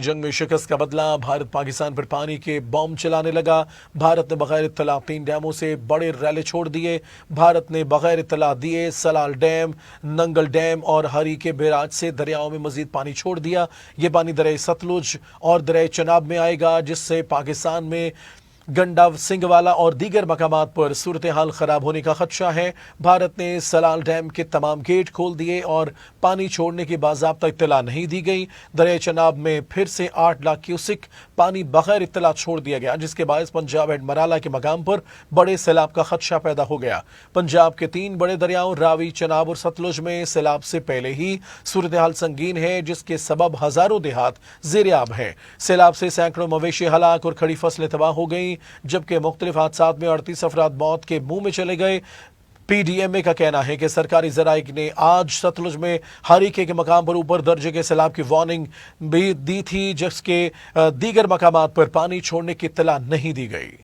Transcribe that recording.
जंग में शिकस्त का बदला, भारत पाकिस्तान पर पानी के बॉम्ब चलाने लगा। भारत ने बगैर इत्तला 3 डैमों से बड़े रैले छोड़ दिए। भारत ने बगैर इत्तला दिए सलाल डैम, नंगल डैम और हरी के बैराज से दरियाओं में मजीद पानी छोड़ दिया। ये पानी दरिया सतलुज और दरिया चनाब में आएगा, जिससे पाकिस्तान में गंडा, सिंगवाला और दीगर मकामात पर सूरत हाल खराब होने का खदशा है। भारत ने सलाल डैम के तमाम गेट खोल दिए और पानी छोड़ने की बाज़ाब्ता इत्तला नहीं दी गई। दरिया चनाब में फिर से 8 लाख क्यूसिक पानी बगैर इत्तला छोड़ दिया गया, जिसके बायस पंजाब एंड मराला के मकाम पर बड़े सैलाब का खदशा पैदा हो गया। पंजाब के 3 बड़े दरियाओं रावी, चनाब और सतलुज में सैलाब से पहले ही सूरत हाल संगीन है, जिसके सबब हजारों देहात ज़ेर-ए-आब हैं। सैलाब से सैकड़ों मवेशी हलाक और खड़ी फसलें तबाह हो गई, जबकि मुख्तलिफ हादसात में 38 अफराद मौत के मुंह में चले गए। पीडीएमए का कहना है कि सरकारी ज़राइक ने आज सतलुज में हरीके के मकाम पर ऊपर दर्जे के सैलाब की वार्निंग भी दी थी, जिसके दीगर मकामात पर पानी छोड़ने की इत्तला नहीं दी गई।